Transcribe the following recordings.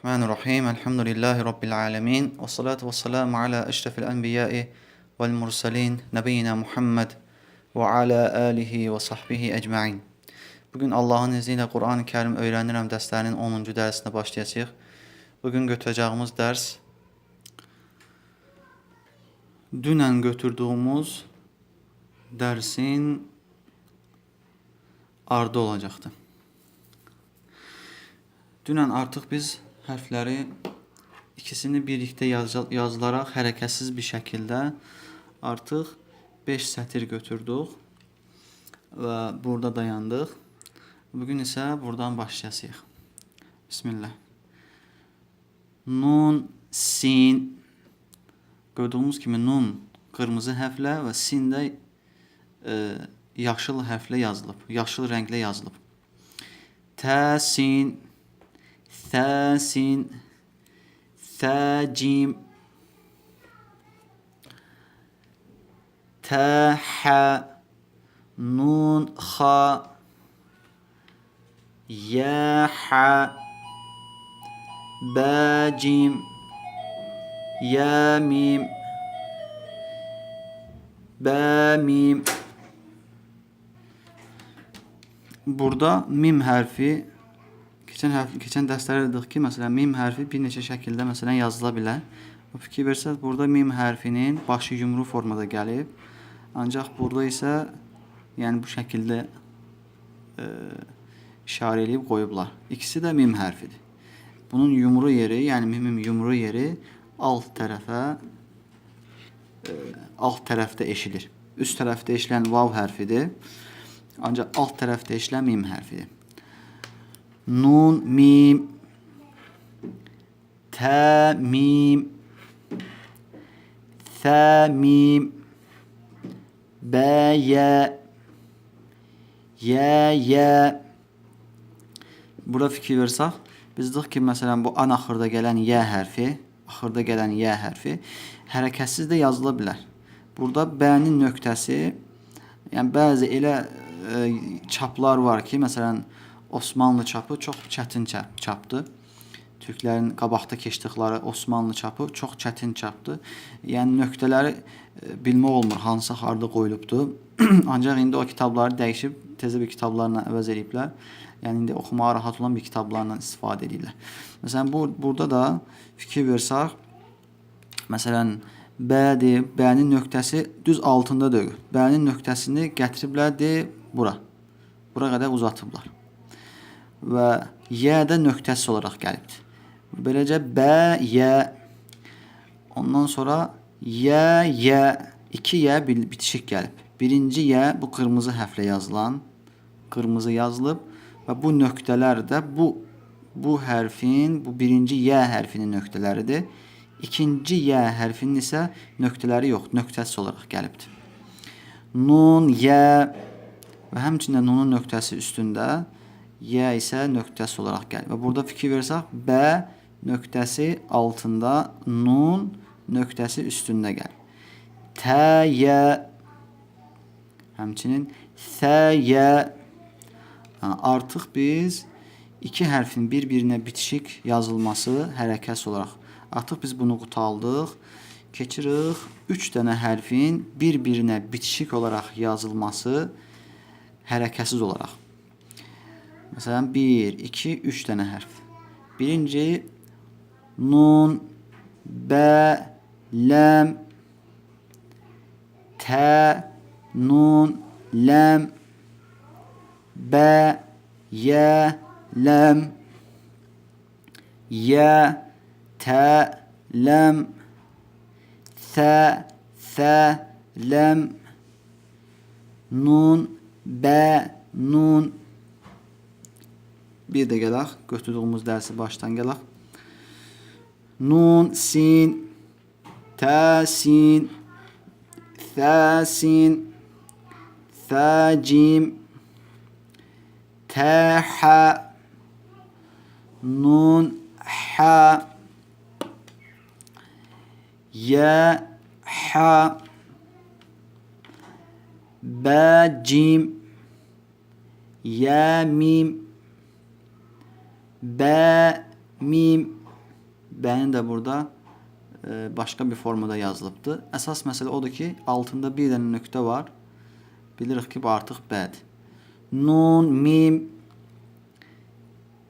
Bismillahirrahmanirrahim. Elhamdülillahi Rabbil alemin. Ve salatu ve selamu ala eşrefil enbiyai vel mursalin. Nebiyyina Muhammed ve ala alihi ve sahbihi ecma'in. Bugün Allah'ın izniyle Kur'an-ı Kerim öğrenirəm dərslərinin 10-cu dərsinə başlayacağıq. Bugün götürəcəyimiz dərs dünən götürdüyümüz dərsin ardı olacaqdır. Dünən artıq biz hərfləri ikisini birlikdə yazılaraq hərəkətsiz bir şəkildə artıq 5 sətir götürdük və burada dayandıq. Bugün isə buradan başlayacağıq. Bismillah. Nun, sin. Gördüyümüz kimi nun qırmızı hərflə və sin də yaşıl hərflə yazılıb, yaşıl rənglə yazılıb. Təsin, ثاسين ثاجيم تاحا نون خا ياحا باجيم ياميم باميم. Burada mim hərfi Keçən dərslərdə dedik ki, məsələn, mim hərfi bir neçə şəkildə məsələn yazıla bilər. Bu fikir versəz, burada mim hərfinin başı yumru formada gəlib. Ancaq burada isə yəni bu şəkildə işarə edib qoyublar. İkisi də mim hərfidir. Bunun yumru yeri, yəni mimin yumru yeri alt tərəfdə eşilir. Üst tərəfdə eşilən vav hərfidir. Ancaq alt tərəfdə eşilən mim hərfidir. Nun, mim, ta, mim, tha, mim, ba, ya, ya. Burada fikir versək, biz dedik ki, məsələn, bu an axırda gələn ya hərfi, hərəkətsiz də yazıla bilər. Burada bənin nöqtəsi, yəni bəzi elə çaplar var ki, məsələn, Osmanlı çapı çox çətin çapdır. Türklərin qabaqda keçdikləri Osmanlı çapı çox çətin çapdır. Yəni nöqtələri bilmək olmur, hansı harda qoyulubdur. Ancaq indi o kitabları dəyişib, təzə bir kitablarla əvəz ediblər. Yəni indi oxumağa rahat olan bir kitablarla istifadə edirlər. Məsələn, burada da fikir versək, məsələn, bədir, bənin nöqtəsi düz altında deyil. Bənin nöqtəsini gətiriblər bura. Bura qədər uzatıblar. Və yə də nöqtəsi olaraq gəlibdir. Beləcə bə, yə. Ondan sonra yə, iki yə bitişik gəlib. Birinci yə bu qırmızı hərflə yazılan, qırmızı yazılıb və bu nöqtələr də bu hərfin, bu birinci yə hərfinin nöqtələridir. İkinci yə hərfinin isə nöqtələri yox, nöqtəsi olaraq gəlibdir. Nun, yə və həmçində nunun nöqtəsi üstündə, yə isə nöqtəsi olaraq gəlir. Və burada fikir versək, bə nöqtəsi altında, nun nöqtəsi üstündə gəlir. Tə, yə, həmçinin sə, yə. Artıq biz iki hərfin bir-birinə bitişik yazılması hərəkətsiz olaraq. Artıq biz bunu qutaldıq. Keçirik 3 dənə hərfin bir-birinə bitişik olaraq yazılması hərəkətsiz olaraq. Məsələn, 1, 2, 3 dənə hərf. Birinci, nun, bə, ləm, tə, nun, ləm, bə, yə, ləm, yə, tə, ləm, sə, ləm, nun, bə, nun. Bir də gələk, götürdüyümüz dərsi başdan gələk. Nun, sin, təsin, thəsin, thəcim, təhə, nun, hə, yə, hə, bəcim, yəmim, bə, mim, B'nin də burada başqa bir formada yazılıbdır. Əsas məsələ odur ki, altında bir dənə nöqtə var. Bilirik ki, bu artıq B'dir. Nun, mim,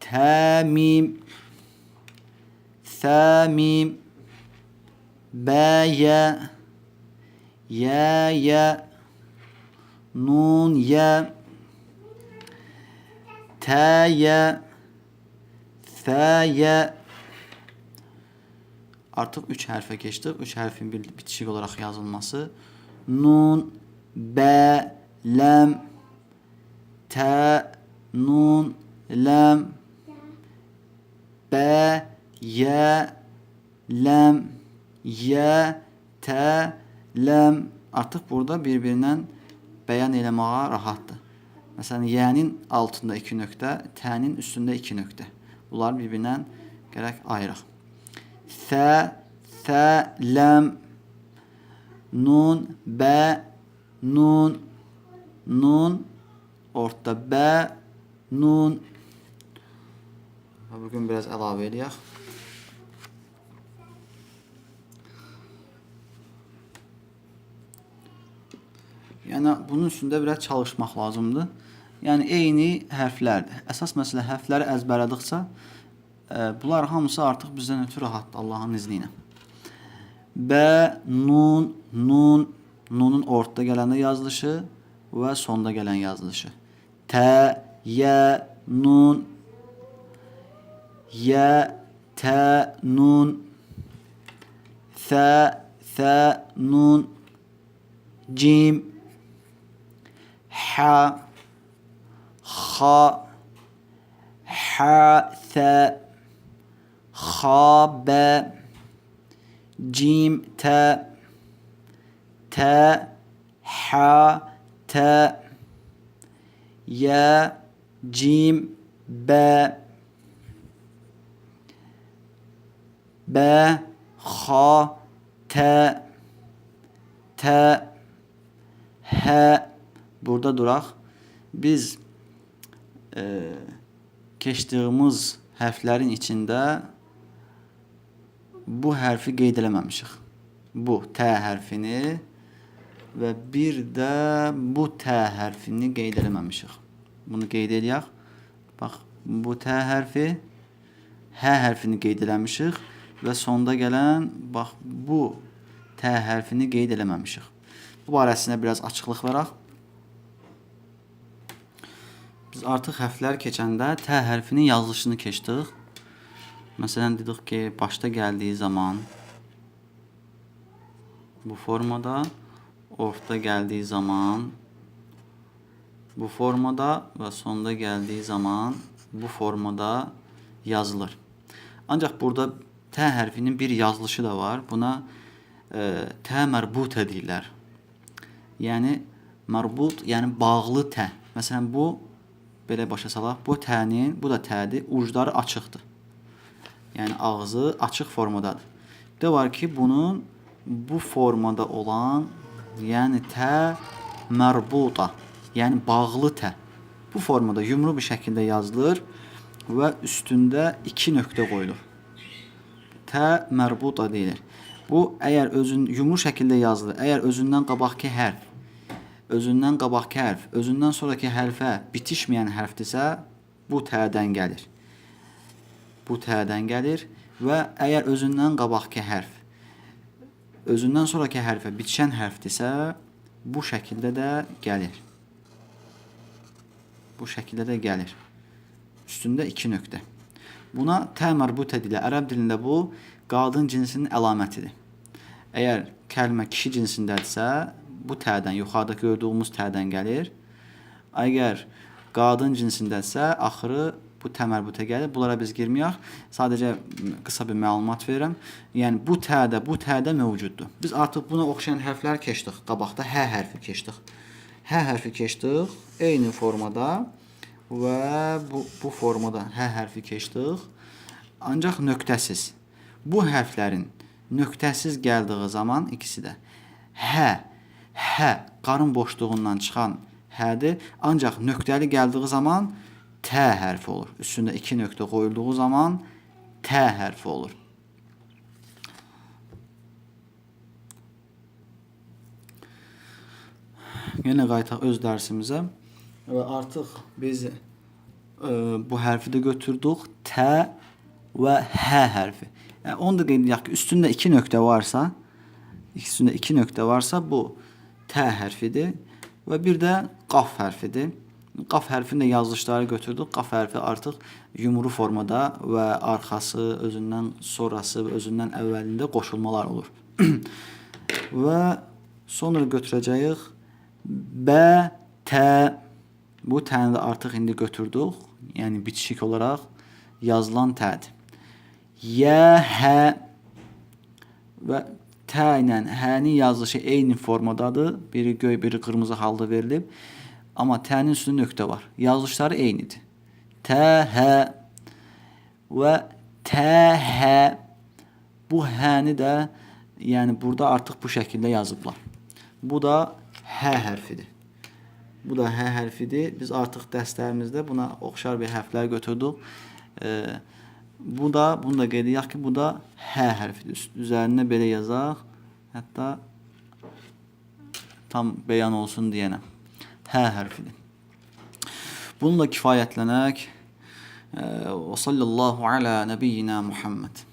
tə, mim, sə, mim, bə, yə, yə, yə, nun, yə, tə, yə, sə, yə. Artıq 3 hərfə keçdik. 3 hərfin bitişik olaraq yazılması. Nun, bə, ləm, tə, nun, ləm, bə, yə, ləm, yə, tə, ləm. Artıq burada bir-birindən bəyan eləməyə rahatdır. Məsələn, yənin altında 2 nöqtə, tənin üstündə 2 nöqtə. Bunlar bir-birindən gərək ayıraq. Sə, sə, ləm, nun, bə, nun, nun, ortada bə, nun. Bugün biraz əlavə edək. Yəni, bunun üstündə biraz çalışmaq lazımdır. Yəni, eyni hərflərdir. Əsas məsələ hərfləri əzbərlədikcə, bunlar hamısı artıq bizdən ötürü rahatdır Allahın izni ilə. Bə, nun, nun, nunun ortada gələndə yazılışı və sonda gələn yazılışı. Tə, yə, nun, yə, tə, nun, sə, sə, nun, cim, hə, xa, hə, sə, xa, bə, cim, tə, tə, hə, tə, yə, cim, bə, bə, xa, tə, tə, hə. Burada duraq. Biz keçdiyimiz hərflərin içində bu hərfi qeyd eləməmişik. Bu tə hərfini və bir də bu tə hərfini qeyd eləməmişik. Bunu qeyd edək. Bax, bu tə hərfi, hə hərfini qeyd eləmişik və sonda gələn, bax, bu tə hərfini qeyd eləməmişik. Bu barəsində biraz açıqlıq verək. Biz artıq hərflər keçəndə tə hərfinin yazılışını keçdik. Məsələn, dedik ki, başda gəldiyi zaman bu formada, ortada gəldiyi zaman bu formada və sonda gəldiyi zaman bu formada yazılır. Ancaq burada tə hərfinin bir yazılışı da var. Buna tə mərbutə deyirlər. Yəni, mərbut, yəni bağlı tə. Məsələn, bu belə başa salaq, bu tənin, bu da tədir, ucları açıqdır. Yəni, ağzı açıq formadadır. Bir də var ki, bunun bu formada olan, yəni tə mərbuta, yəni bağlı tə. Bu formada yumru bir şəkildə yazılır və üstündə 2 nöqtə qoyulur. Tə mərbuta deyilir. Bu, əgər yumru şəkildə yazılır, əgər özündən qabaqki hərf, özündən sonraki hərfə bitişməyən hərfdirsə, bu tədən gəlir. Bu tədən gəlir və əgər özündən qabaqki hərf, özündən sonraki hərfə bitişən hərfdirsə, bu şəkildə də gəlir. Bu şəkildə də gəlir. Üstündə 2 nöqtə. Buna tə mərbutə deyilir. Ərəb dilində bu, qadın cinsinin əlamətidir. Əgər kəlmə kişi cinsindədirsə, bu tədən, yuxarıda gördüyümüz tədən gəlir. Əgər qadın cinsindədirsə, axırı bu tə mərbutə gəlir. Bunlara biz girməyək. Sadəcə qısa bir məlumat verirəm. Yəni, bu tədə mövcuddur. Biz artıq buna oxşayan hərflər keçdik. Qabaqda hə hərfi keçdik. Hə hərfi keçdik. Eyni formada və bu formada hə hərfi keçdik. Ancaq nöqtəsiz. Bu hərflərin nöqtəsiz gəldiyi zaman ikisi də hə, qarın boşluğundan çıxan hədir. Ancaq nöqtəli gəldiyi zaman tə hərfi olur. Üstündə 2 nöqtə qoyulduğu zaman tə hərfi olur. Yenə qayıtaq öz dərsimizə və artıq biz bu hərfi də götürdük. T və H hərfi. Yəni onu da qeyd edək ki, üstündə 2 nöqtə varsa, bu T hərfidir və bir də qaf hərfidir. Qaf hərfinin də yazılışları götürdük. Qaf hərfi artıq yumru formada və arxası, özündən sonrası və özündən əvvəlində qoşulmalar olur. Və sonra götürəcəyik B, T. Bu T'ni də artıq indi götürdük. Yəni bitişik olaraq yazılan T'dir. Y, H və T ilə H-nin yazılışı eyni formadadır. Biri göy, biri qırmızı halda verilib. Amma T'nin üstündə nöqtə var. Yazılışları eynidir. T, H və T, H. Bu H-ni də yəni burada artıq bu şəkildə yazıblar. Bu da H hərfidir. Bu da H hərfidir. Biz artıq dərslərimizdə buna oxşar bir hərflər götürdük. Bunu da qeyd edək ki, bu da H hərfidir. Üzərinə belə yazaq. Hətta tam bəyan olsun deyənə. H hərfidir. Bununla kifayətlənək. Və sallallahu ala nəbiyyina Muhammed.